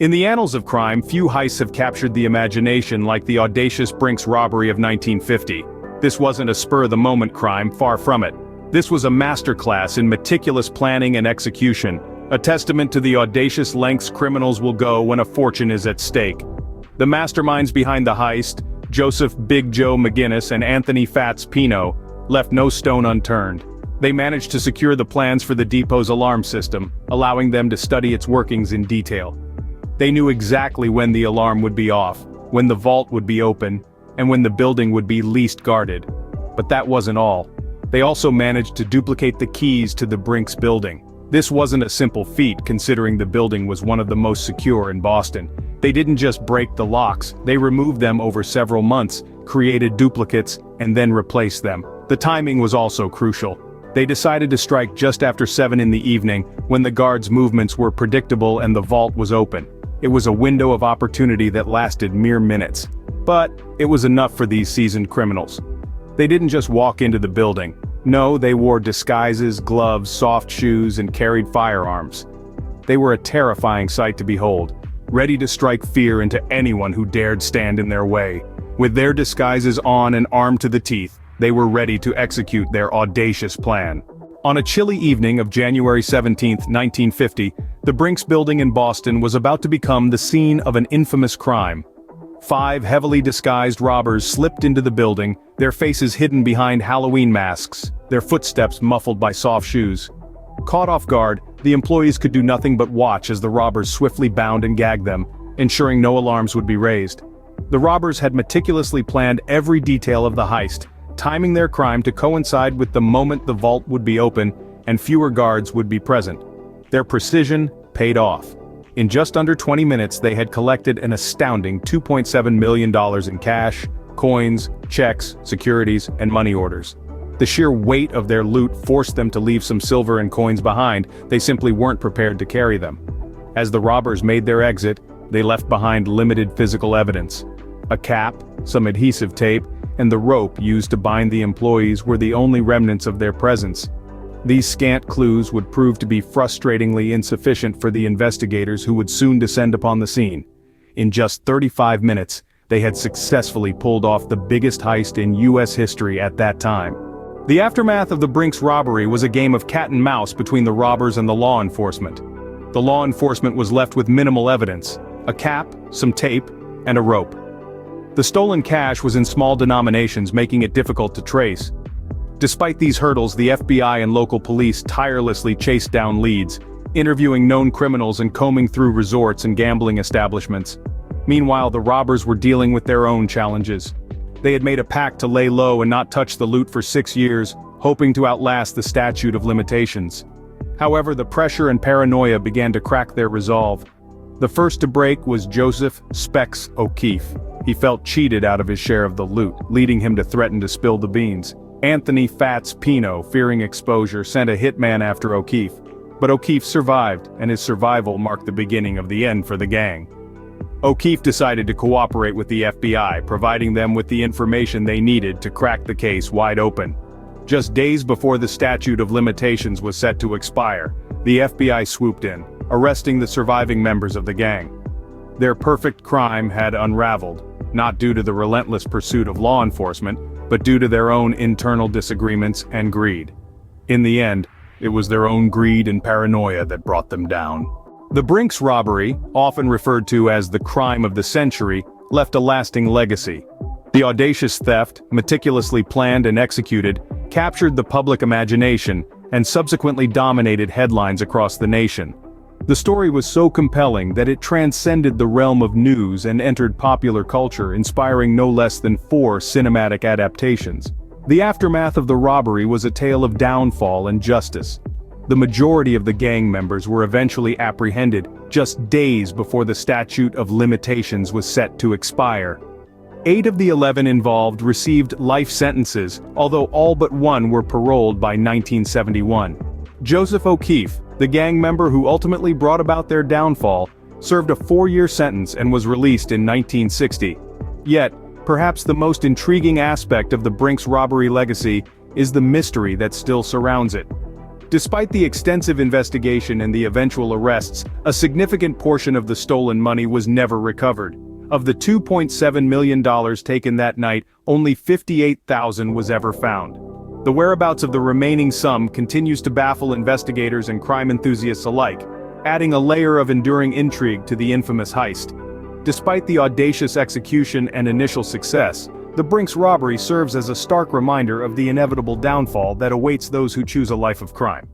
In the annals of crime, few heists have captured the imagination like the audacious Brink's robbery of 1950. This wasn't a spur-of-the-moment crime, far from it. This was a masterclass in meticulous planning and execution, a testament to the audacious lengths criminals will go when a fortune is at stake. The masterminds behind the heist, Joseph Big Joe McGinnis and Anthony Fats Pino, left no stone unturned. They managed to secure the plans for the depot's alarm system, allowing them to study its workings in detail. They knew exactly when the alarm would be off, when the vault would be open, and when the building would be least guarded. But that wasn't all. They also managed to duplicate the keys to the Brink's building. This wasn't a simple feat considering the building was one of the most secure in Boston. They didn't just break the locks, they removed them over several months, created duplicates, and then replaced them. The timing was also crucial. They decided to strike just after 7 in the evening, when the guards' movements were predictable and the vault was open. It was a window of opportunity that lasted mere minutes. But it was enough for these seasoned criminals. They didn't just walk into the building. No, they wore disguises, gloves, soft shoes, and carried firearms. They were a terrifying sight to behold, ready to strike fear into anyone who dared stand in their way. With their disguises on and armed to the teeth, they were ready to execute their audacious plan. On a chilly evening of January 17, 1950, the Brink's building in Boston was about to become the scene of an infamous crime. 5 heavily disguised robbers slipped into the building, their faces hidden behind Halloween masks, their footsteps muffled by soft shoes. Caught off guard, the employees could do nothing but watch as the robbers swiftly bound and gagged them, ensuring no alarms would be raised. The robbers had meticulously planned every detail of the heist, timing their crime to coincide with the moment the vault would be open and fewer guards would be present. Their precision paid off. In just under 20 minutes they had collected an astounding $2.7 million in cash, coins, checks, securities, and money orders. The sheer weight of their loot forced them to leave some silver and coins behind, they simply weren't prepared to carry them. As the robbers made their exit, they left behind limited physical evidence. A cap, some adhesive tape, and the rope used to bind the employees were the only remnants of their presence. These scant clues would prove to be frustratingly insufficient for the investigators who would soon descend upon the scene. In just 35 minutes, they had successfully pulled off the biggest heist in U.S. history at that time. The aftermath of the Brink's robbery was a game of cat and mouse between the robbers and the law enforcement. The law enforcement was left with minimal evidence: a cap, some tape, and a rope. The stolen cash was in small denominations, making it difficult to trace. Despite these hurdles, the FBI and local police tirelessly chased down leads, interviewing known criminals and combing through resorts and gambling establishments. Meanwhile, the robbers were dealing with their own challenges. They had made a pact to lay low and not touch the loot for 6 years, hoping to outlast the statute of limitations. However, the pressure and paranoia began to crack their resolve. The first to break was Joseph "Specs" O'Keefe. He felt cheated out of his share of the loot, leading him to threaten to spill the beans. Anthony Fats Pino, fearing exposure, sent a hitman after O'Keefe. But O'Keefe survived, and his survival marked the beginning of the end for the gang. O'Keefe decided to cooperate with the FBI, providing them with the information they needed to crack the case wide open. Just days before the statute of limitations was set to expire, the FBI swooped in, arresting the surviving members of the gang. Their perfect crime had unraveled, not due to the relentless pursuit of law enforcement, but due to their own internal disagreements and greed. In the end, it was their own greed and paranoia that brought them down. The Brink's robbery, often referred to as the crime of the century, left a lasting legacy. The audacious theft, meticulously planned and executed, captured the public imagination, and subsequently dominated headlines across the nation. The story was so compelling that it transcended the realm of news and entered popular culture, inspiring no less than 4 cinematic adaptations. The aftermath of the robbery was a tale of downfall and justice. The majority of the gang members were eventually apprehended, just days before the statute of limitations was set to expire. 8 of the 11 involved received life sentences, although all but 1 were paroled by 1971. Joseph O'Keefe, the gang member who ultimately brought about their downfall, served a 4-year sentence and was released in 1960. Yet, perhaps the most intriguing aspect of the Brink's robbery legacy is the mystery that still surrounds it. Despite the extensive investigation and the eventual arrests, a significant portion of the stolen money was never recovered. Of the $2.7 million taken that night, only $58,000 was ever found. The whereabouts of the remaining sum continues to baffle investigators and crime enthusiasts alike, adding a layer of enduring intrigue to the infamous heist. Despite the audacious execution and initial success, the Brink's robbery serves as a stark reminder of the inevitable downfall that awaits those who choose a life of crime.